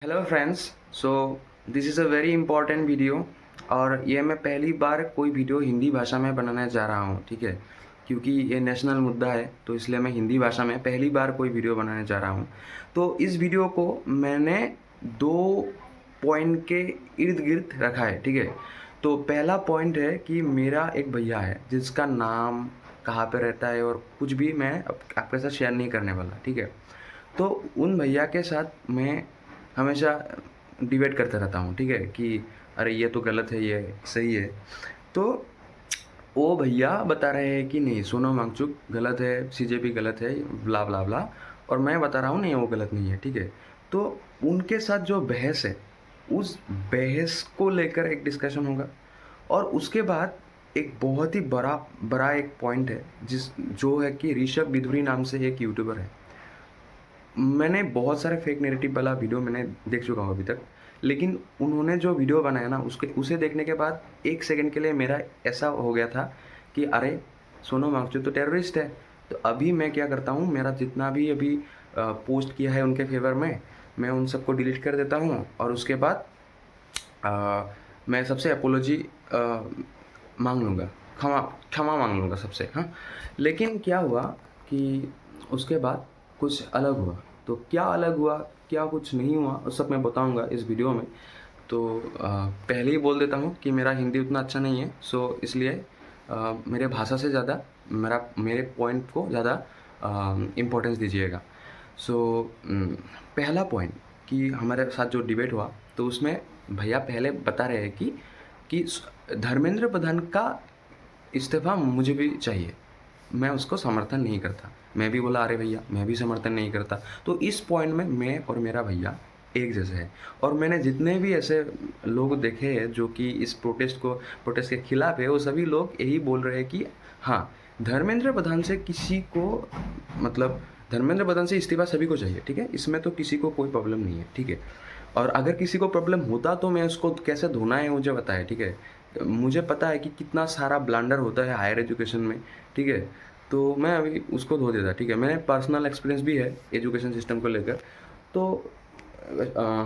Hello friends. So this is a very important video और ये मैं पहली बार कोई वीडियो हिंदी भाषा में बनाने जा रहा हूँ, ठीक है। क्योंकि ये नेशनल मुद्दा है तो इसलिए मैं हिंदी भाषा में पहली बार कोई वीडियो बनाने जा रहा हूँ। तो इस वीडियो को मैंने 2 पॉइंट के इर्द-गिर्द रखा है, ठीक है। तो पहला पॉइंट है कि मेरा एक भैया है जिसका नाम, कहाँ पे रहता है और कुछ भी मैं आपके साथ शेयर नहीं करने वाला, ठीक है। तो उन भैया के साथ मैं हमेशा डिबेट करता रहता हूँ, ठीक है, कि अरे ये तो गलत है, ये सही है। तो वो भैया बता रहे हैं कि नहीं, सोनम वांगचुक गलत है, सीजेपी गलत है, ब्ला ब्ला ब्ला। और मैं बता रहा हूँ नहीं, वो गलत नहीं है, ठीक है। तो उनके साथ जो बहस है, उस बहस को लेकर एक डिस्कशन होगा। और उसके बाद एक बहुत ही बड़ा बड़ा एक पॉइंट है जो है कि ऋषभ बिधुरी नाम से एक यूट्यूबर है। मैंने बहुत सारे फेक नैरेटिव वाला वीडियो मैंने देख चुका हूँ अभी तक, लेकिन उन्होंने जो वीडियो बनाया ना, उसे देखने के बाद 1 सेकंड के लिए मेरा ऐसा हो गया था कि अरे! सोनम वांगचुक तो टेररिस्ट है। तो अभी मैं क्या करता हूँ, मेरा जितना भी अभी पोस्ट किया है उनके फ़ेवर में, मैं उन सबको डिलीट कर देता हूँ और उसके बाद मैं सबसे अपोलॉजी माँग लूँगा, क्षमा क्षमा माँग लूँगा सबसे, हाँ। लेकिन क्या हुआ कि उसके बाद कुछ अलग हुआ। तो क्या अलग हुआ, क्या कुछ नहीं हुआ, वो सब मैं बताऊँगा इस वीडियो में। तो पहले ही बोल देता हूँ कि मेरा हिंदी उतना अच्छा नहीं है, सो इसलिए मेरे भाषा से ज़्यादा मेरे पॉइंट को ज़्यादा इम्पोर्टेंस दीजिएगा। सो पहला पॉइंट कि हमारे साथ जो डिबेट हुआ, तो उसमें भैया पहले बता रहे हैं कि धर्मेंद्र प्रधान का इस्तीफ़ा मुझे भी चाहिए। मैं उसको समर्थन नहीं करता। मैं भी बोला अरे भैया, मैं भी समर्थन नहीं करता। तो इस पॉइंट में मैं और मेरा भैया एक जैसे हैं। और मैंने जितने भी ऐसे लोग देखे हैं जो कि इस प्रोटेस्ट के खिलाफ है, वो सभी लोग यही बोल रहे हैं कि हाँ, धर्मेंद्र प्रधान से किसी को, मतलब धर्मेंद्र प्रधान से इस्तीफ़ा सभी को चाहिए, ठीक है? इसमें तो किसी को कोई प्रॉब्लम नहीं है, ठीक है? और अगर किसी को प्रॉब्लम होता तो मैं उसको कैसे धोना है मुझे पता है, ठीक है? मुझे पता है कि कितना सारा ब्लंडर होता है हायर एजुकेशन में, ठीक है? तो मैं अभी उसको धो देता, ठीक है? मैंने पर्सनल एक्सपीरियंस भी है एजुकेशन सिस्टम को लेकर। तो अ,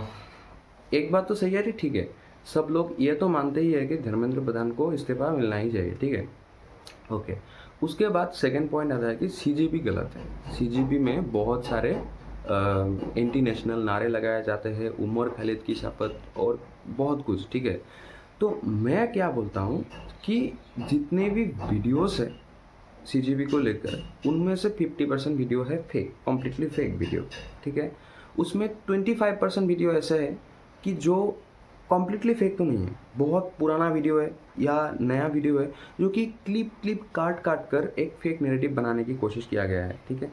एक बात तो सही है कि ठीक है, सब लोग ये तो मानते ही है कि धर्मेंद्र प्रधान को इस्तीफ़ा मिलना ही चाहिए, ठीक है? ओके। उसके बाद सेकंड पॉइंट आता है कि सीजेपी गलत है। सीजेपी में बहुत सारे एंटी नेशनल नारे लगाए जाते हैं, उमर खालिद की शपथ और बहुत कुछ, ठीक है? तो मैं क्या बोलता हूँ कि जितने भी वीडियोस है सीजीबी को लेकर, उनमें से 50% वीडियो है फेक, कम्प्लीटली फेक वीडियो, ठीक है। उसमें 25% वीडियो ऐसा है कि जो कम्प्लीटली फेक तो नहीं है, बहुत पुराना वीडियो है या नया वीडियो है जो कि क्लिप काट काट कर एक फेक नैरेटिव बनाने की कोशिश किया गया है, ठीक है।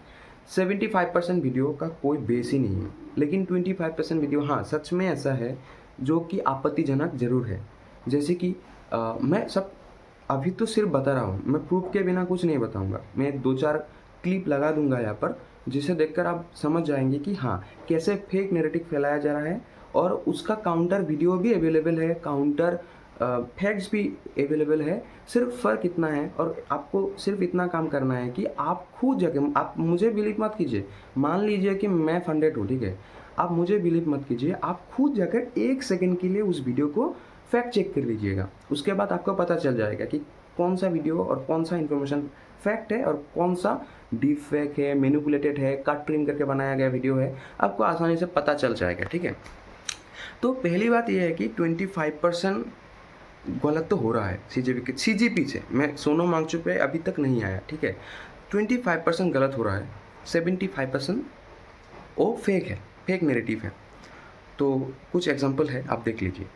75% वीडियो का कोई बेस ही नहीं है, लेकिन 25% वीडियो हाँ सच में ऐसा है जो कि आपत्तिजनक ज़रूर है। जैसे कि मैं सब अभी तो सिर्फ बता रहा हूँ, मैं प्रूफ के बिना कुछ नहीं बताऊँगा। मैं 2-4 क्लिप लगा दूँगा यहाँ पर, जिसे देखकर आप समझ जाएँगे कि हाँ, कैसे फेक नैरेटिव फैलाया जा रहा है और उसका काउंटर वीडियो भी अवेलेबल है, काउंटर फैक्ट्स भी अवेलेबल है। सिर्फ फ़र्क इतना है और आपको सिर्फ इतना काम करना है कि आप खुद जाके, आप मुझे बिलीव मत कीजिए। मान लीजिए कि मैं फंडेड हूँ, ठीक है? आप मुझे बिलीव मत कीजिए, आप खुद जाकर 1 सेकंड के लिए उस वीडियो को फैक्ट चेक कर लीजिएगा। उसके बाद आपको पता चल जाएगा कि कौन सा वीडियो और कौन सा इन्फॉर्मेशन फैक्ट है और कौन सा डीप फेक है, मैनिपुलेटेड है, कट ट्रिम करके बनाया गया वीडियो है। आपको आसानी से पता चल जाएगा, ठीक है? तो पहली बात ये है कि 25% गलत तो हो रहा है सीजीपी से। मैं सोनम वांगचुक पे अभी तक नहीं आया, ठीक है? 25% गलत हो रहा है, 75% वो फेक है, फेक नैरेटिव है। तो कुछ एग्जांपल है, आप देख लीजिए।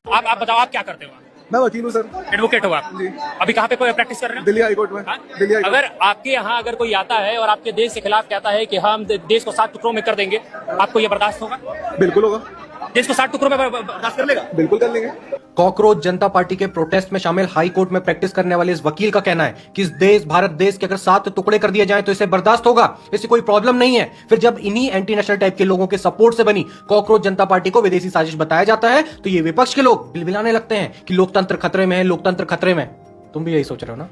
आप बताओ, आप क्या करते हो? मैं वकील हूँ सर। एडवोकेट हो आप? जी। अभी कहाँ पे प्रैक्टिस कर रहे हो? दिल्ली हाई कोर्ट में। हाँ? Delhi high court. अगर आपके यहाँ अगर कोई आता है और आपके देश के खिलाफ कहता है कि हम देश को 7 टुकड़ों में कर देंगे, आपको ये बर्दाश्त होगा? बिल्कुल होगा। देश को 7 टुकड़ों में बर्दाश्त कर लेगा? बिल्कुल कर लेंगे। कॉकरोच जनता पार्टी के प्रोटेस्ट में शामिल हाई कोर्ट में प्रैक्टिस करने वाले इस वकील का कहना है कि इस देश भारत देश के अगर 7 टुकड़े कर दिए जाएं तो इसे बर्दाश्त होगा, इससे कोई प्रॉब्लम नहीं है। फिर जब इन्हीं एंटी नेशनल टाइप के लोगों के सपोर्ट से बनी कॉकरोच जनता पार्टी को विदेशी साजिश बताया जाता है तो ये विपक्ष के लोग बिलबिलाने लगते हैं कि लोकतंत्र खतरे में है, लोकतंत्र खतरे में। तुम भी यही सोच रहे हो ना?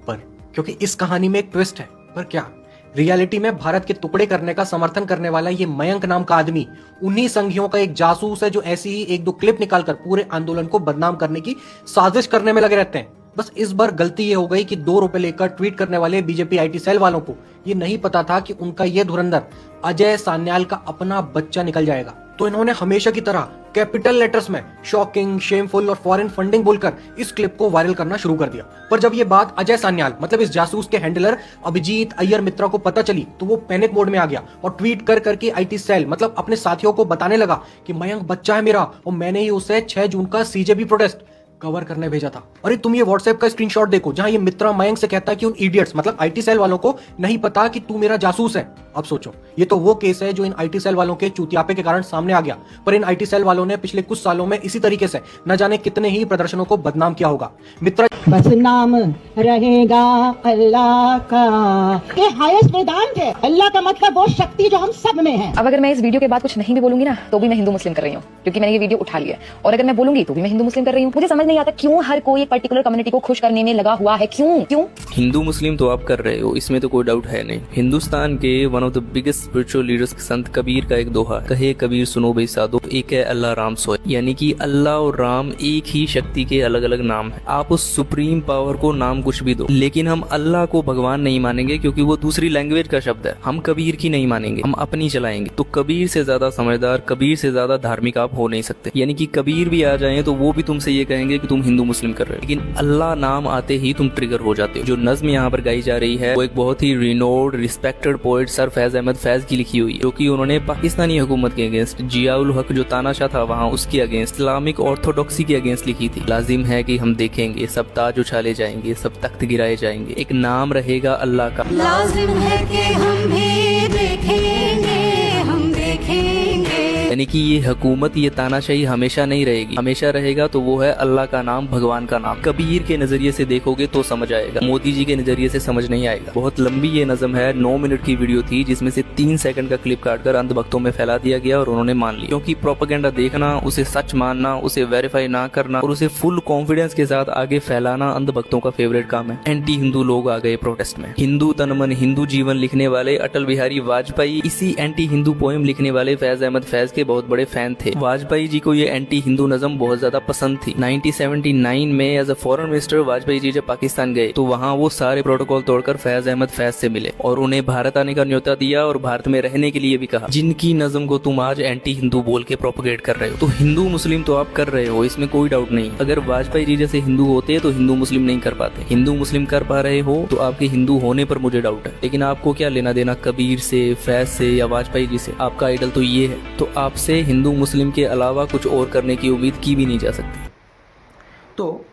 पर क्योंकि इस कहानी में एक ट्विस्ट है। पर क्या? रियलिटी में भारत के टुकड़े करने का समर्थन करने वाला ये मयंक नाम का आदमी उन्हीं संघियों का एक जासूस है जो ऐसी ही एक दो क्लिप निकालकर पूरे आंदोलन को बदनाम करने की साजिश करने में लगे रहते हैं। बस इस बार गलती ये हो गई कि 2 रुपए लेकर ट्वीट करने वाले बीजेपी आईटी सेल वालों को ये नहीं पता था कि उनका ये धुरंधर अजय सान्याल का अपना बच्चा निकल जाएगा। तो इन्होंने हमेशा की तरह कैपिटल लेटर्स में शॉकिंग, शेमफुल और फॉरेन फंडिंग बोलकर इस क्लिप को वायरल करना शुरू कर दिया। पर जब ये बात अजय सान्याल मतलब इस जासूस के हैंडलर अभिजीत अय्यर मित्रा को पता चली तो वो पैनिक मोड में आ गया और ट्वीट कर करके आईटी सेल मतलब अपने साथियों को बताने लगा कि मयंक बच्चा है मेरा और मैंने ही उसे 6 जून का सीजेबी प्रोटेस्ट कवर करने भेजा था। अरे तुम ये व्हाट्सएप का स्क्रीनशॉट देखो जहां ये मित्रा मयंक से कहता है कि उन इडियट्स मतलब आईटी सेल वालों को नहीं पता कि तू मेरा जासूस है। अब सोचो ये तो वो केस है जो इन आईटी सेल वालों के चूतियापे के कारण सामने आ गया, पर इन आईटी सेल वालों ने पिछले कुछ सालों में इसी तरीके से न जाने कितने ही प्रदर्शनों को बदनाम किया होगा। मित्रा बस नाम रहेगा अल्लाह का, ये हाईएस्ट वेदांत है। अल्लाह का मतलब वो शक्ति जो हम सब में है। अब अगर मैं इस वीडियो के बाद कुछ नहीं भी बोलूंगी ना तो भी मैं हिंदू मुस्लिम कर रही हूँ, क्योंकि मैंने ये वीडियो उठा लिया है। और अगर मैं बोलूंगी तो भी मैं हिंदू मुस्लिम कर रही हूँ। मुझे समझ नहीं आता क्यों हर कोई एक पर्टिकुलर कम्युनिटी को खुश करने में लगा हुआ है। क्यों हिंदू मुस्लिम तो आप कर रहे हो, इसमें तो कोई डाउट है नहीं। हिंदुस्तान के one of the biggest spiritual leaders संत कबीर का एक दोहा, कहे कबीर सुनो भाई साधो, एक है अल्लाह राम सोए, यानी कि अल्लाह और राम एक ही शक्ति के अलग अलग नाम है। आप उस सुप्रीम पावर को नाम कुछ भी दो, लेकिन हम अल्लाह को भगवान नहीं मानेंगे क्योंकि वो दूसरी लैंग्वेज का शब्द है। हम कबीर की नहीं मानेंगे, हम अपनी चलाएंगे। तो कबीर से ज्यादा समझदार, कबीर से ज्यादा धार्मिक आप हो नहीं सकते। यानी कि कबीर भी आ जाए तो वो भी तुमसे ये कहेंगे कि तुम हिंदू मुस्लिम कर रहे हो, लेकिन अल्लाह नाम आते ही तुम ट्रिगर हो जाते हो। जो नज्म यहाँ पर गाई जा रही है वो एक बहुत ही renowned respected poet sir Faiz Ahmad Faiz की लिखी हुई है, जो कि उन्होंने पाकिस्तानी हुकूमत के अगेंस्ट, जियाउल हक जो तानाशाह था वहाँ उसके अगेंस्ट, इस्लामिक ऑर्थोडॉक्सी के अगेंस्ट लिखी थी। लाजिम है कि हम देखेंगे सब ताज उछाले जाएंगे, सब तख्त गिराए जाएंगे, एक नाम रहेगा अल्लाह का। लाजिम है कि हम भी देखेंगे, हम देखेंगे। यानी कि ये हुकूमत, ये तानाशाही हमेशा नहीं रहेगी, हमेशा रहेगा तो वो है अल्लाह का नाम, भगवान का नाम। कबीर के नजरिए से देखोगे तो समझ आएगा, मोदी जी के नजरिए से समझ नहीं आएगा। बहुत लंबी ये नज़म है, 9 मिनट की वीडियो थी जिसमें से 3 सेकंड का क्लिप काटकर अंधभक्तों में फैला दिया गया और उन्होंने मान लिया। क्योंकि प्रोपेगेंडा देखना, उसे सच मानना, उसे वेरीफाई ना करना और उसे फुल कॉन्फिडेंस के साथ आगे फैलाना अंधभक्तों का फेवरेट काम है। एंटी हिंदू लोग आ गए प्रोटेस्ट में। हिंदू तन मन हिंदू जीवन लिखने वाले अटल बिहारी वाजपेयी इसी एंटी हिंदू पोएम लिखने वाले फैज अहमद फैज के बहुत बड़े फैन थे। वाजपेयी जी को ये एंटी हिंदू नज़म बहुत ज्यादा पसंद थी। 1979 में as a foreign minister Vajpayee ji जब पाकिस्तान गए तो वहाँ वो सारे प्रोटोकॉल तोड़कर फैज अहमद फैज से मिले और उन्हें भारत आने का न्योता दिया और भारत में रहने के लिए भी कहा, जिनकी नज़म को तुम आज एंटी हिंदू बोल के प्रोपोगेट कर रहे हो। तो हिंदू मुस्लिम तो आप कर रहे हो, इसमें कोई डाउट नहीं। अगर वाजपेयी जी जैसे हिंदू होते तो हिंदू मुस्लिम नहीं कर पाते। हिंदू मुस्लिम कर पा रहे हो तो आपके हिंदू होने पर मुझे डाउट है, लेकिन आपको क्या लेना देना कबीर से, फैज से या वाजपेयी जी से? आपका आइडल तो ये है, तो आपसे हिंदू मुस्लिम के अलावा कुछ और करने की उम्मीद की भी नहीं जा सकती। तो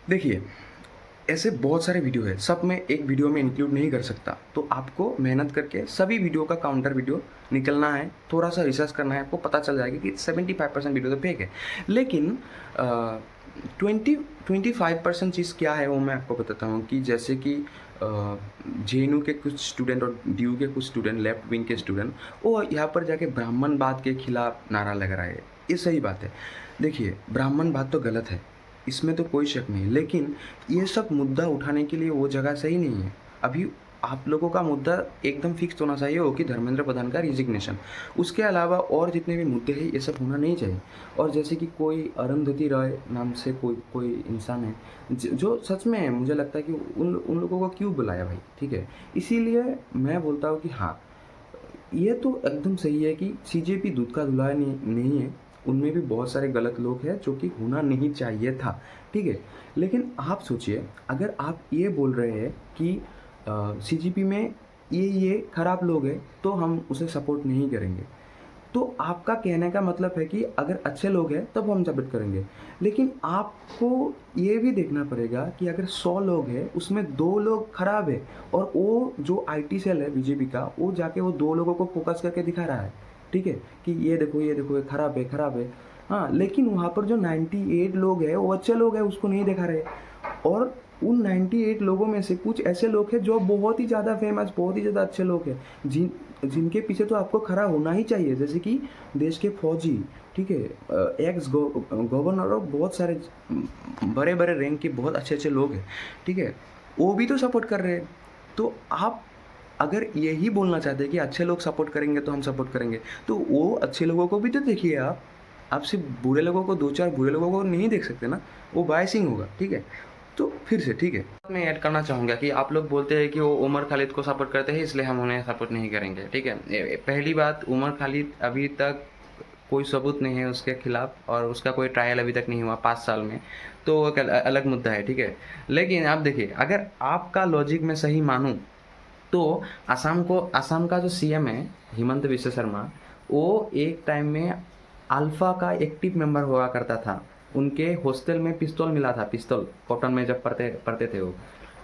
देखिए, ऐसे बहुत सारे वीडियो है, सब मैं एक वीडियो में इंक्लूड नहीं कर सकता। तो आपको मेहनत करके सभी वीडियो का काउंटर वीडियो निकलना है, थोड़ा सा रिसर्च करना है, आपको पता चल जाएगा कि 75% वीडियो तो फेक है। लेकिन 25% चीज़ क्या है वो मैं आपको बताता हूँ। कि जैसे कि JNU के कुछ स्टूडेंट और DU के कुछ स्टूडेंट, लेफ्ट विंग के स्टूडेंट, वो यहाँ पर जाके ब्राह्मणवाद के खिलाफ नारा लगा रहा है। ये सही बात है। देखिए, ब्राह्मणवाद तो गलत है, इसमें तो कोई शक नहीं, लेकिन ये सब मुद्दा उठाने के लिए वो जगह सही नहीं है। अभी आप लोगों का मुद्दा एकदम फिक्स होना चाहिए हो कि धर्मेंद्र प्रधान का रिजिग्नेशन, उसके अलावा और जितने भी मुद्दे हैं ये सब होना नहीं चाहिए। और जैसे कि कोई अरुंधति रॉय नाम से कोई इंसान है जो सच में है, मुझे लगता है कि उन लोगों को क्यों बुलाया भाई, ठीक है। इसीलिए मैं बोलता हूँ कि हाँ, ये तो एकदम सही है कि CJP दूध का धुला नहीं है, उनमें भी बहुत सारे गलत लोग हैं जो कि होना नहीं चाहिए था, ठीक है। लेकिन आप सोचिए, अगर आप ये बोल रहे हैं कि CJP में ये खराब लोग हैं तो हम उसे सपोर्ट नहीं करेंगे, तो आपका कहने का मतलब है कि अगर अच्छे लोग हैं तब हम सपोर्ट करेंगे। लेकिन आपको ये भी देखना पड़ेगा कि अगर 100 लोग हैं उसमें 2 लोग खराब है, और वो जो IT सेल है BJP का, वो जाके वो 2 लोगों को फोकस करके दिखा रहा है, ठीक है, कि ये देखो ये खराब है। हाँ, लेकिन वहाँ पर जो 98 लोग हैं वो अच्छे लोग हैं, उसको नहीं दिखा रहे। और उन 98 लोगों में से कुछ ऐसे लोग हैं जो बहुत ही ज़्यादा फेमस, बहुत ही ज़्यादा अच्छे लोग हैं, जिनके पीछे तो आपको खड़ा होना ही चाहिए। जैसे कि देश के फौजी, ठीक है, एक्स गवर्नर और बहुत सारे बड़े रैंक के बहुत अच्छे लोग हैं, ठीक है, वो भी तो सपोर्ट कर रहे हैं। तो आप अगर यही बोलना चाहते हैं कि अच्छे लोग सपोर्ट करेंगे तो हम सपोर्ट करेंगे, तो वो अच्छे लोगों को भी तो देखिए आप सिर्फ बुरे लोगों को, 2-4 बुरे लोगों को नहीं देख सकते ना, वो बायसिंग होगा, ठीक है। तो फिर से ठीक है, मैं ऐड करना चाहूँगा कि आप लोग बोलते हैं कि वो उमर खालिद को सपोर्ट करते हैं इसलिए हम उन्हें सपोर्ट नहीं करेंगे, ठीक है। पहली बात, उमर खालिद अभी तक कोई सबूत नहीं है उसके खिलाफ और उसका कोई ट्रायल अभी तक नहीं हुआ 5 साल में, तो वो एक अलग मुद्दा है, ठीक है। लेकिन आप देखिए, अगर आपका लॉजिक मैं सही मानूँ तो असम का जो सीएम है हिमंत विश्व शर्मा, वो एक टाइम में अल्फा का एक्टिव मेंबर हुआ करता था। उनके हॉस्टल में पिस्तौल मिला था, पिस्तौल कॉटन में जब पढ़ते थे वो,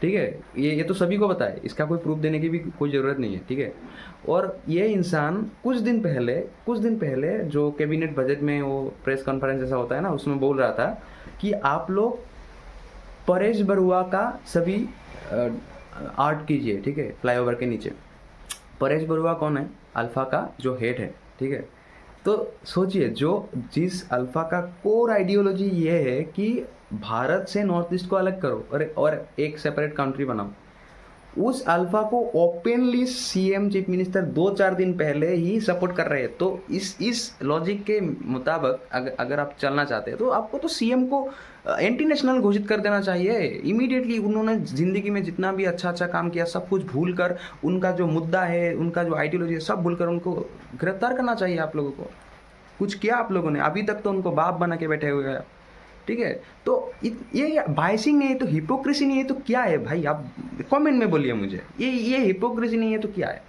ठीक है। ये तो सभी को पता है, इसका कोई प्रूफ देने की भी कोई ज़रूरत नहीं है, ठीक है। और ये इंसान कुछ दिन पहले जो कैबिनेट बजट में वो प्रेस कॉन्फ्रेंस जैसा होता है ना, उसमें बोल रहा था कि आप लोग परेश बरुआ का सभी आर्ट कीजिए, ठीक है, फ्लाईओवर के नीचे। परेश बरुआ कौन है? अल्फा का जो हेड है, ठीक है। तो सोचिए, जिस अल्फा का कोर आइडियोलॉजी ये है कि भारत से नॉर्थ ईस्ट को अलग करो और एक सेपरेट कंट्री बनाओ, उस अल्फा को ओपनली सीएम चीफ मिनिस्टर 2-4 दिन पहले ही सपोर्ट कर रहे हैं। तो इस लॉजिक के मुताबिक अगर आप चलना चाहते हैं तो आपको तो सीएम को एंटी नेशनल घोषित कर देना चाहिए इमीडिएटली। उन्होंने ज़िंदगी में जितना भी अच्छा काम किया सब कुछ भूल कर, उनका जो मुद्दा है, उनका जो आइडियोलॉजी है, सब भूल कर उनको गिरफ्तार करना चाहिए आप लोगों को। कुछ किया आप लोगों ने? अभी तक तो उनको बाप बना के बैठे हुए हैं, ठीक है। तो ये बायसिंग नहीं है तो हिपोक्रेसी नहीं है तो क्या है भाई? आप कमेंट में बोलिए मुझे, ये हिपोक्रेसी नहीं है तो क्या है?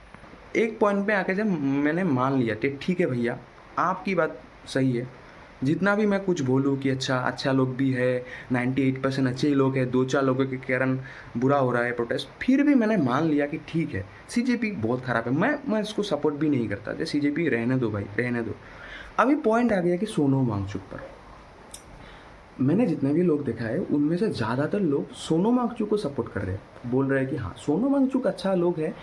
एक पॉइंट पे आके जब मैंने मान लिया ठीक है भैया, आपकी बात सही है, जितना भी मैं कुछ बोलूँ कि अच्छा लोग भी है, 98% अच्छे ही लोग हैं, 2-4 लोगों के कारण बुरा हो रहा है प्रोटेस्ट, फिर भी मैंने मान लिया कि ठीक है, सीजेपी बहुत ख़राब है, मैं इसको सपोर्ट भी नहीं करता। जैसे सीजेपी रहने दो भाई, रहने दो। अभी पॉइंट आ गया कि सोनम वांगचुक पर मैंने जितने भी लोग देखा है उनमें से ज़्यादातर लोग सोनम वांगचुक को सपोर्ट कर रहे हैं, बोल रहे हैं कि हाँ सोनम वांगचुक अच्छा लोग है,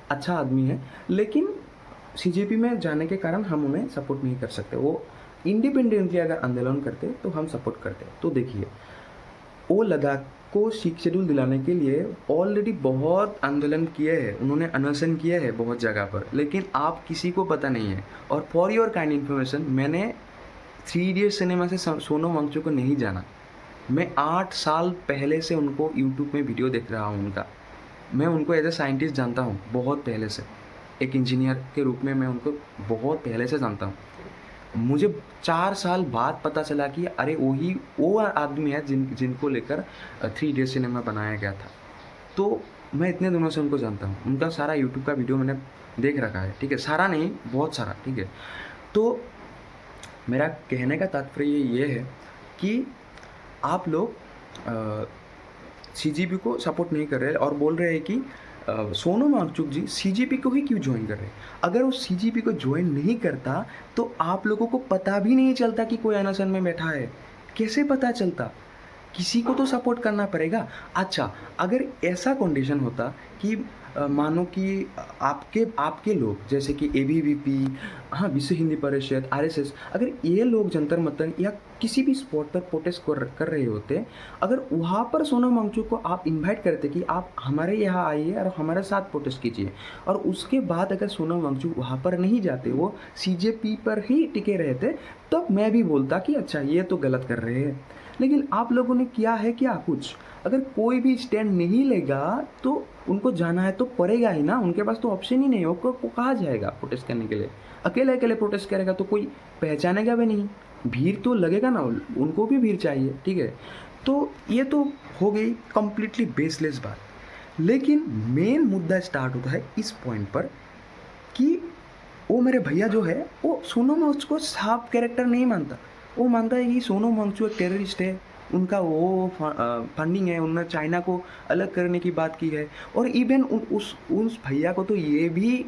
अच्छा आदमी है, लेकिन सीजेपी में जाने के कारण हम उन्हें सपोर्ट नहीं कर सकते। वो इंडिपेंडेंटली अगर आंदोलन करते तो हम सपोर्ट करते। तो देखिए, वो लद्दाख को शेड्यूल दिलाने के लिए ऑलरेडी बहुत आंदोलन किए हैं, उन्होंने अनशन किए हैं बहुत जगह पर, लेकिन आप किसी को पता नहीं है। और फॉर योर काइंड इन्फॉर्मेशन, मैंने 3 इडियट्स सिनेमा से सोनम वांगचुक को नहीं जाना। मैं 8 साल पहले से उनको यूट्यूब में वीडियो देख रहा हूँ उनका। मैं उनको एज ए साइंटिस्ट जानता हूँ बहुत पहले से, एक इंजीनियर के रूप में मैं उनको बहुत पहले से जानता हूँ। मुझे 4 साल बाद पता चला कि अरे वो आदमी है जिनको लेकर 3 इडियट्स सिनेमा बनाया गया था। तो मैं इतने दिनों से उनको जानता हूँ, उनका सारा यूट्यूब का वीडियो मैंने देख रखा है, ठीक है, सारा नहीं बहुत सारा, ठीक है। तो मेरा कहने का तात्पर्य ये है कि आप लोग सीजेपी को सपोर्ट नहीं कर रहे और बोल रहे हैं कि सोनम वांगचुक जी सीजेपी को ही क्यों ज्वाइन कर रहे हैं। अगर वो सीजेपी को ज्वाइन नहीं करता तो आप लोगों को पता भी नहीं चलता कि कोई अनशन में बैठा है। कैसे पता चलता? किसी को तो सपोर्ट करना पड़ेगा। अच्छा, अगर ऐसा कंडीशन होता कि मानो कि आपके लोग जैसे कि एबीवीपी, हाँ, विश्व हिंदी परिषद, आरएसएस, अगर ये लोग जंतर मंतर या किसी भी स्पॉट पर प्रोटेस्ट कर रहे होते, अगर वहाँ पर सोनम वांगचुक को आप इनवाइट करते कि आप हमारे यहाँ आइए और हमारे साथ प्रोटेस्ट कीजिए, और उसके बाद अगर सोनम वांगचुक वहाँ पर नहीं जाते, वो सीजेपी पर ही टिके रहते, तब मैं भी बोलता कि अच्छा ये तो गलत कर रहे हैं। लेकिन आप लोगों ने किया है क्या? कुछ। अगर कोई भी स्टैंड नहीं लेगा तो उनको जाना है तो पड़ेगा ही ना, उनके पास तो ऑप्शन ही नहीं है। वो कहाँ जाएगा प्रोटेस्ट करने के लिए? अकेले प्रोटेस्ट करेगा तो कोई पहचानेगा भी नहीं, भीड़ तो लगेगा ना, उनको भी भीड़ चाहिए, ठीक है। तो ये तो हो गई कम्प्लीटली बेसलेस बात। लेकिन मेन मुद्दा स्टार्ट होता है इस पॉइंट पर कि वो मेरे भैया जो है वो सोनम वांगचुक को साफ कैरेक्टर नहीं मानता। वो मानता है कि सोनम वांगचुक एक टेररिस्ट है, उनका वो फंडिंग है, उन्होंने चाइना को अलग करने की बात की है। और इवन उस भैया को तो ये भी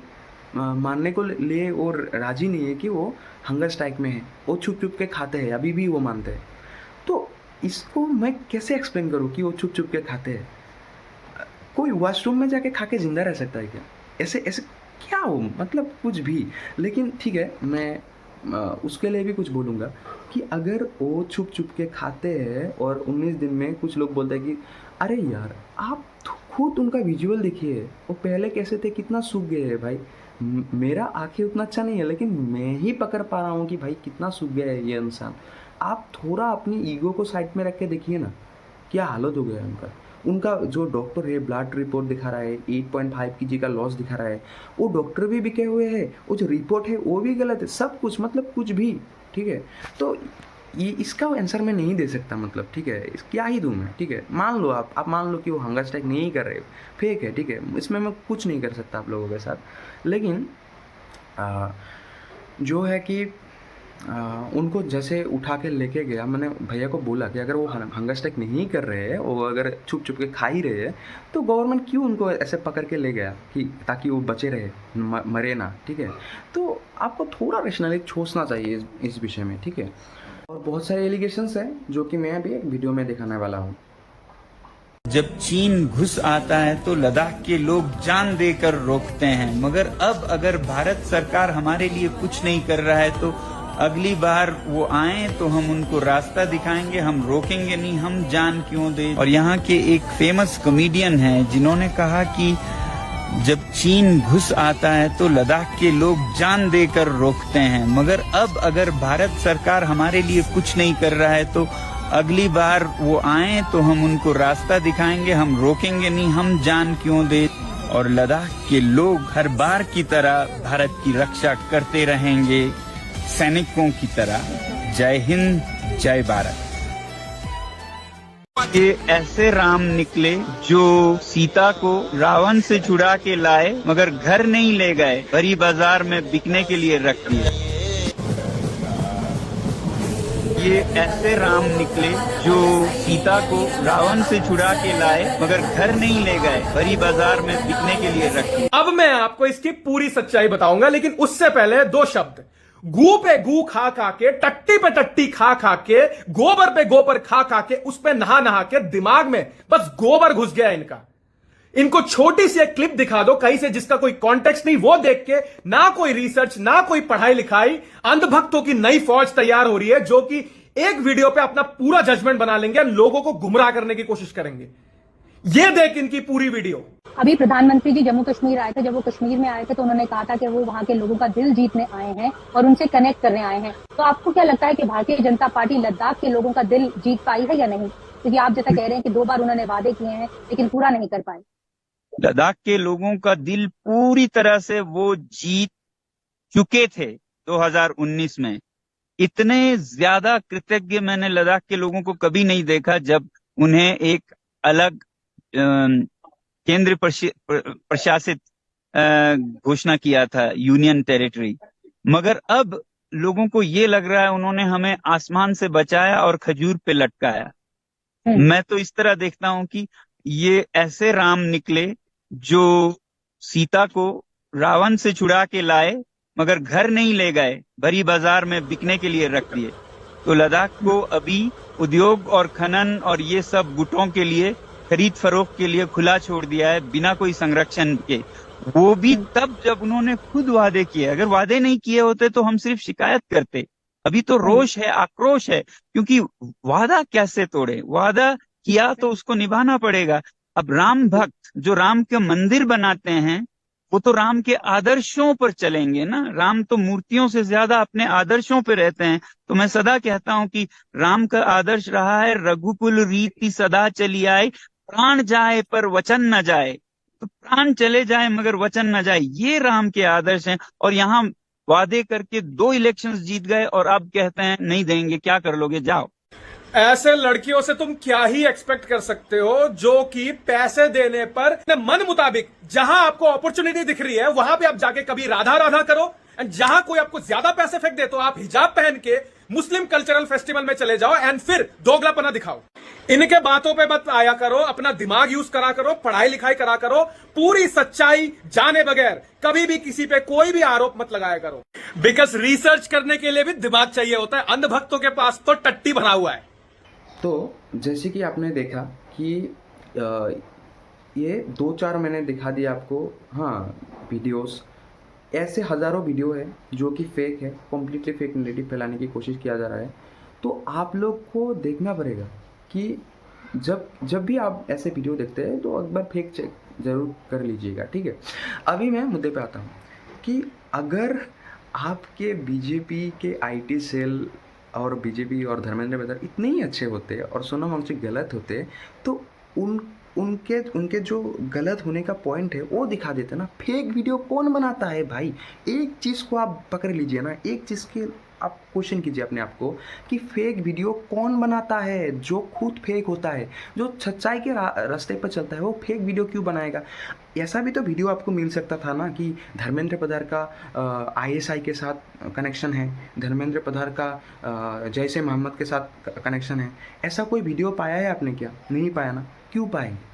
मानने को लिए और राजी नहीं है कि वो हंगर स्ट्राइक में है, वो छुप के खाते हैं, अभी भी वो मानते हैं। तो इसको मैं कैसे एक्सप्लेन करूँ कि वो छुप के खाते हैं? कोई वॉशरूम में जाके खा के जिंदा रह सकता है क्या? ऐसे क्या हो, मतलब कुछ भी। लेकिन ठीक है, मैं उसके लिए भी कुछ बोलूँगा कि अगर वो छुप के खाते हैं और 19 दिन में कुछ लोग बोलते हैं कि अरे यार आप खुद उनका विजुअल देखिए, वो पहले कैसे थे, कितना सूख गए हैं भाई। मेरा आंखें उतना अच्छा नहीं है, लेकिन मैं ही पकड़ पा रहा हूँ कि भाई कितना सूख गया है ये इंसान। आप थोड़ा अपनी ईगो को साइड में रख के देखिए ना, क्या हालत हो गया है उनका। उनका जो डॉक्टर है ब्लड रिपोर्ट दिखा रहा है 8.5 kg का लॉस दिखा रहा है, वो डॉक्टर भी बिके हुए हैं, वो जो रिपोर्ट है वो भी गलत है, सब कुछ मतलब कुछ भी, ठीक है। तो ये इसका आंसर मैं नहीं दे सकता, मतलब ठीक है, क्या ही दूँ मैं, ठीक है। मान लो आप मान लो कि वो हंगर स्ट्राइक नहीं कर रहे, फेक है, ठीक है, इसमें मैं कुछ नहीं कर सकता आप लोगों के साथ। लेकिन जो है कि उनको जैसे उठा के लेके गया, मैंने भैया को बोला कि अगर वो हंगर स्ट्राइक नहीं कर रहे हैं, वो अगर छुप छुप के खा ही रहे हैं, तो गवर्नमेंट क्यों उनको ऐसे पकड़ के ले गया कि ताकि वो बचे रहे, मरे ना, ठीक है। तो आपको थोड़ा रैशनली सोचना चाहिए इस विषय में, ठीक है। और बहुत सारे एलिगेशंस हैं जो कि मैं अभी एक वीडियो में दिखाने वाला हूँ। जब चीन घुस आता है तो लद्दाख के लोग जान देकर रोकते हैं, मगर अब अगर भारत सरकार हमारे लिए कुछ नहीं कर रहा है तो अगली बार वो आए तो हम उनको रास्ता दिखाएंगे, हम रोकेंगे नहीं, हम जान क्यों दे। और यहाँ के एक फेमस कॉमेडियन हैं जिन्होंने कहा कि जब चीन घुस आता है तो लद्दाख के लोग जान देकर रोकते हैं, मगर अब अगर भारत सरकार हमारे लिए कुछ नहीं कर रहा है तो अगली बार वो आए तो हम उनको रास्ता दिखाएंगे, हम रोकेंगे नहीं, हम जान क्यों दे। और लद्दाख के लोग हर बार की तरह भारत की रक्षा करते रहेंगे, सैनिकों की तरह। जय हिंद, जय भारत। ये ऐसे राम निकले जो सीता को रावण से छुड़ा के लाए, मगर घर नहीं ले गए, भरी बाजार में बिकने के लिए रख दिए। ये ऐसे राम निकले जो सीता को रावण से छुड़ा के लाए, मगर घर नहीं ले गए, भरी बाजार में बिकने के लिए रख दिए। अब मैं आपको इसकी पूरी सच्चाई बताऊंगा, लेकिन उससे पहले दो शब्द। गू पे गू खा खा के, टट्टी पे टट्टी खा खा के, गोबर पे गोबर खा खा के, उस पे नहा नहा के दिमाग में बस गोबर घुस गया इनका। इनको छोटी सी एक क्लिप दिखा दो कहीं से जिसका कोई कॉन्टेक्स्ट नहीं, वो देख के ना कोई रिसर्च ना कोई पढ़ाई लिखाई, अंधभक्तों की नई फौज तैयार हो रही है जो कि एक वीडियो पे अपना पूरा जजमेंट बना लेंगे, लोगों को गुमराह करने की कोशिश करेंगे। ये देख इनकी पूरी वीडियो। अभी प्रधानमंत्री जी जम्मू कश्मीर आए थे, जब वो कश्मीर में आए थे तो उन्होंने कहा था कि वो वहाँ के लोगों का दिल जीतने आए हैं और उनसे कनेक्ट करने आए हैं। तो आपको क्या लगता है कि भारतीय जनता पार्टी लद्दाख के लोगों का दिल जीत पाई है या नहीं? क्योंकि आप जैसा कह रहे हैं कि 2 बार उन्होंने वादे किए हैं लेकिन पूरा नहीं कर पाए। लद्दाख के लोगों का दिल पूरी तरह से वो जीत चुके थे 2019 में। इतने ज्यादा कृतज्ञ मैंने लद्दाख के लोगों को कभी नहीं देखा जब उन्हें एक अलग केंद्र प्रशासित घोषणा किया था, यूनियन टेरिटरी। मगर अब लोगों को ये लग रहा है उन्होंने हमें आसमान से बचाया और खजूर पे लटकाया। मैं तो इस तरह देखता हूं कि ये ऐसे राम निकले जो सीता को रावण से छुड़ा के लाए, मगर घर नहीं ले गए, भरी बाजार में बिकने के लिए रख दिए। तो लद्दाख को अभी उद्योग और खनन और ये सब गुटों के लिए, खरीद फरोख्त के लिए खुला छोड़ दिया है बिना कोई संरक्षण के। वो भी तब जब उन्होंने खुद वादे किए। अगर वादे नहीं किए होते तो हम सिर्फ शिकायत करते। अभी तो रोष है, आक्रोश है, क्योंकि वादा कैसे तोड़े? वादा किया तो उसको निभाना पड़ेगा। अब राम भक्त जो राम के मंदिर बनाते हैं वो तो राम के आदर्शों पर चलेंगे ना। राम तो मूर्तियों से ज्यादा अपने आदर्शों पे रहते हैं। तो मैं सदा कहता हूं कि राम का आदर्श रहा है रघुकुल रीति सदा चली आए, प्राण जाए पर वचन न जाए। तो प्राण चले जाए मगर वचन न जाए, ये राम के आदर्श हैं। और यहाँ वादे करके 2 इलेक्शंस जीत गए और अब कहते हैं नहीं देंगे, क्या कर लोगे, जाओ। ऐसे लड़कियों से तुम क्या ही एक्सपेक्ट कर सकते हो जो कि पैसे देने पर मन मुताबिक जहां आपको अपॉर्चुनिटी दिख रही है वहां पे आप जाके कभी राधा राधा करो, एंड जहां कोई आपको ज्यादा पैसे फेंक दे तो आप हिजाब पहन के मुस्लिम कल्चरल फेस्टिवल में चले जाओ एंड फिर दोगलापना दिखाओ। इनके बातों पे मत आया करो, अपना दिमाग यूज करा करो, पढ़ाई लिखाई करा करो, पूरी सच्चाई जाने बगैर कभी भी किसी पे कोई भी आरोप मत लगाया करो। बिकॉज रिसर्च करने के लिए भी दिमाग चाहिए होता है, अंधभक्तों के पास तो टट्टी भरा हुआ है। तो जैसे कि आपने देखा कि ये 2-4 मैंने दिखा दिया आपको, हाँ, वीडियोस। ऐसे हज़ारों वीडियो है जो कि फेक है, कम्प्लीटली फेक नैरेटिव फैलाने की कोशिश किया जा रहा है। तो आप लोग को देखना पड़ेगा कि जब जब भी आप ऐसे वीडियो देखते हैं तो एक बार फेक चेक ज़रूर कर लीजिएगा, ठीक है। अभी मैं मुद्दे पे आता हूँ कि अगर आपके बीजेपी के आईटी सेल और बीजेपी और धर्मेंद्र प्रधान इतने ही अच्छे होते और सोनम वांगचुक गलत होते तो उनके उनके जो गलत होने का पॉइंट है वो दिखा देते ना। फेक वीडियो कौन बनाता है भाई? एक चीज़ को आप पकड़ लीजिए ना, एक चीज़ के आप क्वेश्चन कीजिए अपने आप को कि फेक वीडियो कौन बनाता है? जो खुद फेक होता है, जो सच्चाई के रास्ते पर चलता है, वो फेक वीडियो क्यों बनाएगा? ऐसा भी तो वीडियो आपको मिल सकता था ना कि धर्मेंद्र प्रधान का आईएसआई के साथ कनेक्शन है, धर्मेंद्र प्रधान का जैसे मोहम्मद के साथ कनेक्शन है। ऐसा कोई वीडियो पाया है आपने? क्या नहीं पाया ना? क्यों पाएंगे?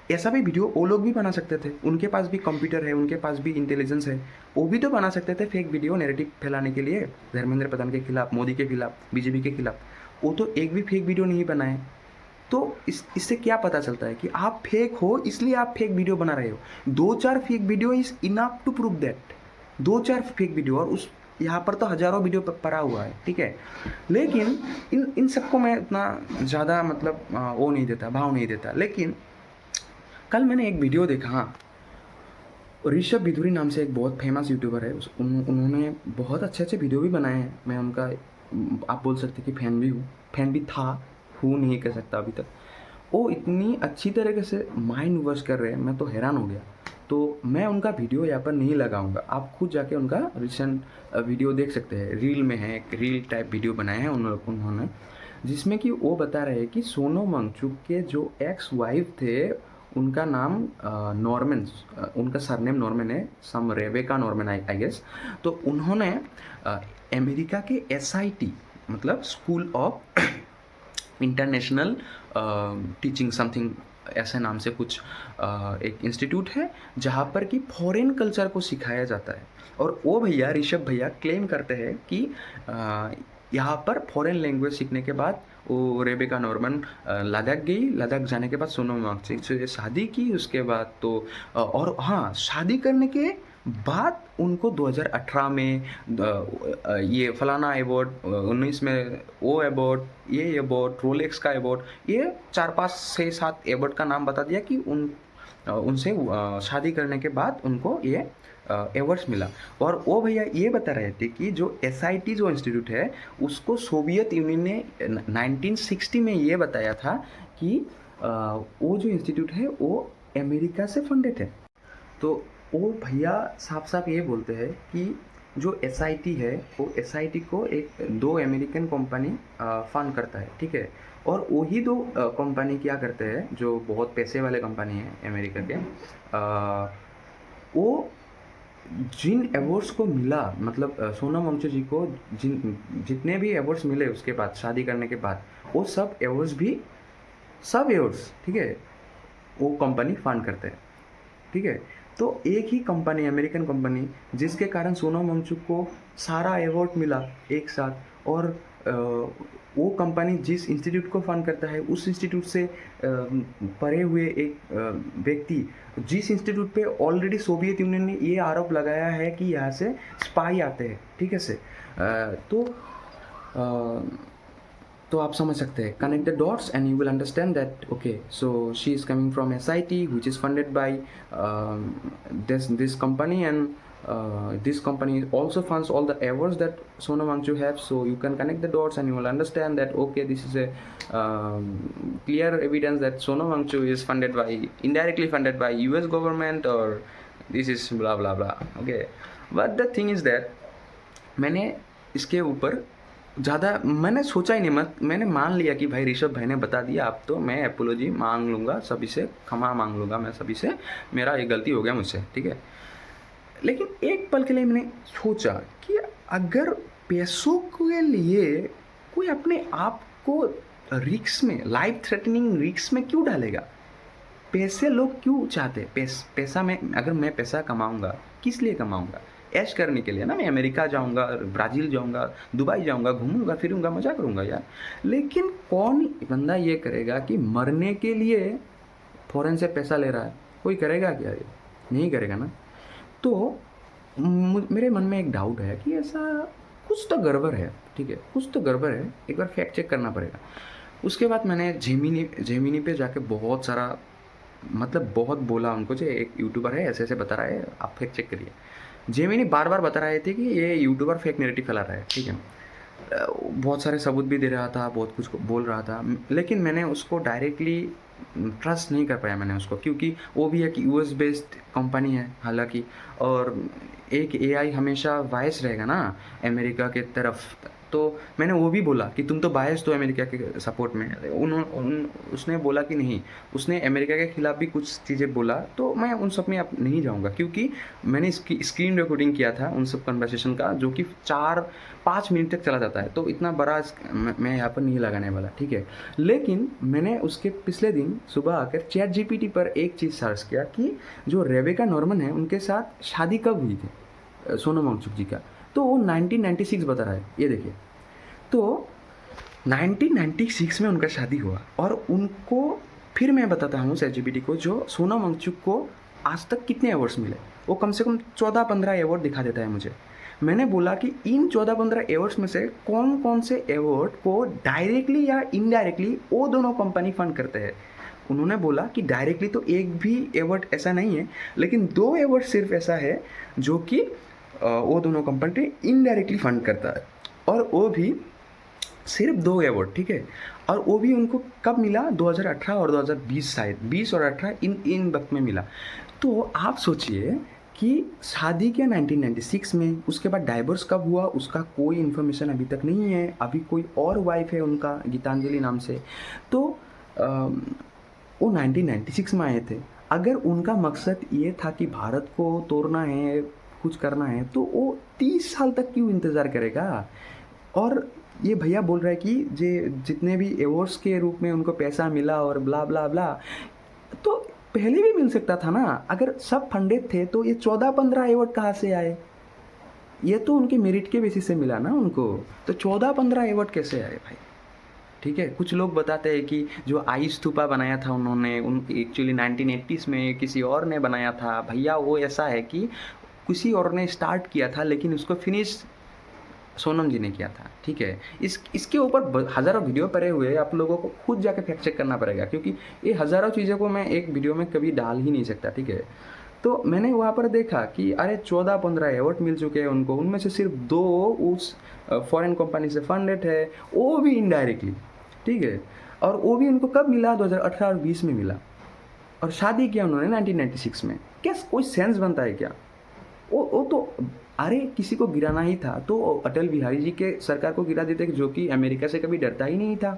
ऐसा भी वीडियो वो लोग भी बना सकते थे, उनके पास भी कंप्यूटर है, उनके पास भी इंटेलिजेंस है, वो भी तो बना सकते थे फेक वीडियो नैरेटिव फैलाने के लिए धर्मेंद्र प्रधान के खिलाफ, मोदी के खिलाफ, बीजेपी के खिलाफ। वो तो एक भी फेक वीडियो नहीं बनाए। तो इससे क्या पता चलता है कि आप फेक हो, इसलिए आप फेक वीडियो बना रहे हो। 2-4 fake video is enough to prove that. 2-4 fake video, और उस यहाँ पर तो हज़ारों वीडियो पड़ा हुआ है, ठीक है। लेकिन इन सबको मैं इतना ज़्यादा मतलब वो नहीं देता, भाव नहीं देता। लेकिन कल मैंने एक वीडियो देखा, हाँ, ऋषभ बिधूरी नाम से एक बहुत फेमस यूट्यूबर है, उन्होंने बहुत अच्छे अच्छे वीडियो भी बनाए हैं। मैं उनका, आप बोल सकते कि फ़ैन भी हूँ, फ़ैन भी था, हूँ नहीं कह सकता अभी तक। वो इतनी अच्छी तरीके से माइंड वॉश कर रहे हैं, मैं तो हैरान हो गया। तो मैं उनका वीडियो यहाँ पर नहीं लगाऊंगा, आप खुद जाके उनका रिसेंट वीडियो देख सकते हैं। रील में है, एक रील टाइप वीडियो बनाए हैं उन्होंने, जिसमें कि वो बता रहे हैं कि सोनम वांगचुक के जो एक्स वाइफ थे उनका नाम नॉर्मन, उनका सरनेम नॉर्मन है, सम रेबेका नॉर्मन आई गेस। तो उन्होंने अमेरिका के SIT मतलब school of international teaching something ऐसे नाम से कुछ एक इंस्टीट्यूट है जहाँ पर कि फॉरेन कल्चर को सिखाया जाता है। और वो भैया, ऋषभ भैया क्लेम करते हैं कि यहाँ पर फॉरेन लैंग्वेज सीखने के बाद वो रेबेका नॉर्मन लद्दाख गई, लद्दाख जाने के बाद सोनम वांगचुक से शादी की। उसके बाद तो और हाँ, शादी करने के बाद उनको 2018 में ये फलाना अवार्ड, 19 में वो अवार्ड, ये अवार्ड, रोलेक्स का अवार्ड, ये 4, 5, 6, 7 अवार्ड का नाम बता दिया कि उनसे शादी करने के बाद उनको ये अवार्ड्स मिला। और वो भैया ये बता रहे थे कि जो SIT जो इंस्टीट्यूट है उसको सोवियत यूनियन ने 1960 में ये बताया था कि वो जो इंस्टीट्यूट है वो अमेरिका से फंडेड है। तो वो भैया साफ साफ ये बोलते हैं कि जो SIT है वो SIT को 2 अमेरिकन कंपनी फंड करता है, ठीक है। और वही 2 कंपनी क्या करते हैं, जो बहुत पैसे वाले कंपनी है अमेरिका के, वो जिन अवार्ड्स को मिला, मतलब सोनम वांगचुक जी को जितने भी अवार्ड्स मिले उसके बाद, शादी करने के बाद, वो सब अवार्ड्स, ठीक है, वो कंपनी फंड करते हैं, ठीक है। तो एक ही कंपनी, अमेरिकन कंपनी, जिसके कारण सोनम वांगचुक को सारा अवार्ड मिला एक साथ, और वो कंपनी जिस इंस्टीट्यूट को फंड करता है उस इंस्टीट्यूट से पढ़े हुए एक व्यक्ति, जिस इंस्टीट्यूट पे ऑलरेडी सोवियत यूनियन ने ये आरोप लगाया है कि यहाँ से स्पाई आते हैं, ठीक है से। तो आप समझ सकते हैं, connect the dots and you will understand that okay, so she is coming from SIT which is funded by this company, and this company also funds all the awards that Sonam Waangchuk have. So you can connect the dots and you will understand that okay, this is a clear evidence that Sonam Waangchuk is funded by, indirectly funded by US government, or this is blah blah blah. Okay, but the thing is that मैंने इसके ऊपर ज़्यादा मैंने सोचा ही नहीं, मैंने मान लिया कि भाई ऋषभ भाई ने बता दिया, अब तो मैं एपोलॉजी मांग लूँगा, सभी से क्षमा मांग लूँगा, मैं सभी से, मेरा ये गलती हो गया मुझसे, ठीक है। लेकिन एक पल के लिए मैंने सोचा कि अगर पैसों के लिए कोई अपने आप को रिस्क में, लाइफ थ्रेटनिंग रिस्क में क्यों डालेगा? पैसे लोग क्यों चाहते? पैसा में, अगर मैं पैसा कमाऊँगा किस लिए कमाऊँगा? ऐश करने के लिए ना। मैं अमेरिका जाऊंगा, ब्राज़ील जाऊंगा, दुबई जाऊंगा, घूमूंगा फिरूंगा, मजा करूंगा यार। लेकिन कौन बंदा ये करेगा कि मरने के लिए फॉरेन से पैसा ले रहा है? कोई करेगा क्या? ये नहीं करेगा ना। तो मेरे मन में एक डाउट है कि ऐसा कुछ तो गड़बड़ है, ठीक है, कुछ तो गड़बड़ है, एक बार फैक्ट चेक करना पड़ेगा। उसके बाद मैंने जेमिनी पे जाके बहुत सारा मतलब बहुत बोला उनको, जो एक यूट्यूबर है ऐसे ऐसे बता रहा है, आप फैक्ट चेक करिए। जेमिनी बार बार बता रहे थे कि ये यूट्यूबर फेक नैरेटिव फैला रहा है, ठीक है। बहुत सारे सबूत भी दे रहा था, बहुत कुछ बोल रहा था, लेकिन मैंने उसको डायरेक्टली ट्रस्ट नहीं कर पाया मैंने उसको, क्योंकि वो भी एक यूएस बेस्ड कंपनी है हालांकि, और एक एआई हमेशा बायस रहेगा ना अमेरिका के तरफ। तो मैंने वो भी बोला कि तुम तो बायस तो अमेरिका के सपोर्ट में। उसने बोला कि नहीं, उसने अमेरिका के खिलाफ भी कुछ चीज़ें बोला, तो मैं उन सब में अब नहीं जाऊंगा, क्योंकि मैंने इसकी स्क्रीन रिकॉर्डिंग किया था उन सब कन्वर्सेशन का, जो कि 4-5 मिनट तक चला जाता है, तो इतना बड़ा मैं यहाँ पर नहीं लगाने वाला, ठीक है। लेकिन मैंने उसके पिछले दिन सुबह आकर ChatGPT पर एक चीज़ सर्च किया कि जो रेबेका नॉर्मन है उनके साथ शादी कब हुई थी सोनम वांगचुक जी का, तो वो 1996 बता रहा है, ये देखिए। तो 1996 में उनका शादी हुआ, और उनको फिर मैं बताता हूँ ChatGPT को, जो सोनम वांगचुक को आज तक कितने अवार्ड्स मिले, वो कम से कम 14-15 अवार्ड दिखा देता है मुझे। मैंने बोला कि इन 14-15 अवार्ड्स में से कौन कौन से अवार्ड को डायरेक्टली या इनडायरेक्टली वो दोनों कंपनी फंड करते हैं। उन्होंने बोला कि डायरेक्टली तो एक भी अवार्ड ऐसा नहीं है, लेकिन 2 अवार्ड सिर्फ ऐसा है जो कि वो दोनों कंपनी इनडायरेक्टली फंड करता है, और वो भी सिर्फ 2 अवार्ड, ठीक है। और वो भी उनको कब मिला, 2018 और 2020, शायद 20 और 18 इन वक्त में मिला। तो आप सोचिए कि शादी किया 1996 में, उसके बाद डाइवोर्स कब हुआ उसका कोई इन्फॉर्मेशन अभी तक नहीं है। अभी कोई और वाइफ है उनका, गीतांजलि नाम से, तो वो 1996 में आए थे। अगर उनका मकसद ये था कि भारत को तोड़ना है, कुछ करना है, तो वो 30 साल तक क्यों इंतज़ार करेगा। और ये भैया बोल रहा है कि जितने भी अवार्ड्स के रूप में उनको पैसा मिला और ब्ला ब्ला ब्ला, तो पहले भी मिल सकता था ना। अगर सब फंडेड थे तो ये 14-15 अवार्ड कहाँ से आए? ये तो उनके मेरिट के बेसिस से मिला ना उनको, तो 14-15 अवार्ड कैसे आए भाई, ठीक है। कुछ लोग बताते हैं कि जो आई स्तूपा बनाया था उन्होंने, एक्चुअली 1980s में किसी और ने बनाया था। भैया वो ऐसा है कि किसी और ने स्टार्ट किया था, लेकिन उसको फिनिश सोनम जी ने किया था, ठीक है। इसके ऊपर हज़ारों वीडियो पड़े हुए हैं, आप लोगों को खुद जाके फैक्ट चेक करना पड़ेगा, क्योंकि ये हज़ारों चीज़ों को मैं एक वीडियो में कभी डाल ही नहीं सकता, ठीक है। तो मैंने वहाँ पर देखा कि अरे 14-15 अवार्ड मिल चुके हैं उनको, उनमें से सिर्फ 2 उस फॉरेन कंपनी से फंडेड है, वो भी इनडायरेक्टली, ठीक है। और वो भी उनको कब मिला, 2018 और 20 में मिला, और शादी किया उन्होंने 1996 में। क्या कोई सेंस बनता है क्या? वो तो अरे किसी को गिराना ही था तो अटल बिहारी जी के सरकार को गिरा देते, जो कि अमेरिका से कभी डरता ही नहीं था।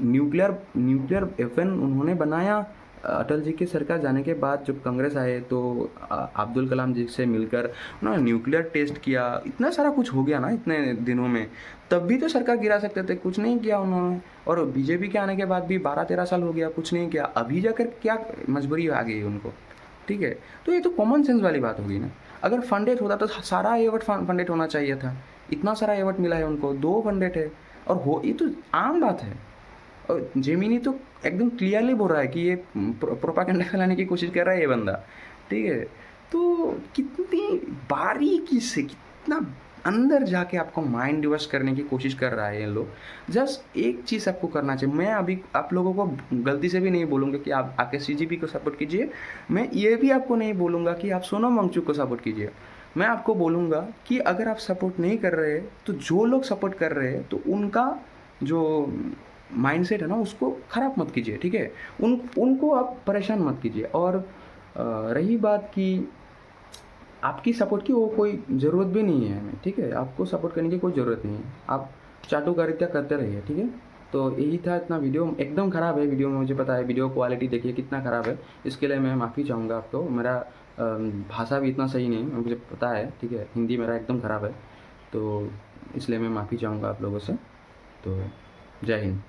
न्यूक्लियर वेपन उन्होंने बनाया। अटल जी के सरकार जाने के बाद जब कांग्रेस आए तो अब्दुल कलाम जी से मिलकर उन्होंने न्यूक्लियर टेस्ट किया। इतना सारा कुछ हो गया ना इतने दिनों में, तब भी तो सरकार गिरा सकते थे, कुछ नहीं किया उन्होंने। और बीजेपी के आने के बाद भी 12-13 साल हो गया, कुछ नहीं किया। अभी जाकर क्या मजबूरी आ गई उनको, ठीक है। तो ये तो कॉमन सेंस वाली बात होगी ना। अगर फंडेड होता तो सारा अवार्ड फंडेड होना चाहिए था। इतना सारा अवार्ड मिला है उनको, 2 फंडेड है, और ये तो आम बात है। और जेमिनी तो एकदम क्लियरली बोल रहा है कि ये प्रोपागेंडा फैलाने की कोशिश कर रहा है ये बंदा, ठीक है। तो कितनी बारीकी से, कितना अंदर जाके आपको माइंड डिवर्स करने की कोशिश कर रहा है ये लोग। जस्ट एक चीज़ आपको करना चाहिए। मैं अभी आप लोगों को गलती से भी नहीं बोलूँगा कि आप आके CGP को सपोर्ट कीजिए। मैं ये भी आपको नहीं बोलूँगा कि आप सोनम वांगचुक को सपोर्ट कीजिए। मैं आपको बोलूँगा कि अगर आप सपोर्ट नहीं कर रहे, तो जो लोग सपोर्ट कर रहे हैं, तो उनका जो माइंडसेट है ना, उसको ख़राब मत कीजिए, ठीक है। उनको आप परेशान मत कीजिए। और रही बात कि आपकी सपोर्ट की, वो कोई ज़रूरत भी नहीं है हमें, ठीक है। आपको सपोर्ट करने की कोई ज़रूरत नहीं है, आप चाटुकारिता करते रहिए, ठीक है। तो यही था इतना। वीडियो एकदम ख़राब है, वीडियो में मुझे पता है, वीडियो क्वालिटी देखिए कितना ख़राब है। इसके लिए मैं माफ़ी चाहूँगा आपको। मेरा भाषा भी इतना सही नहीं, मुझे पता है, ठीक है। हिंदी मेरा एकदम ख़राब है, तो इसलिए मैं माफ़ी चाहूँगा आप लोगों से। तो जय हिंद।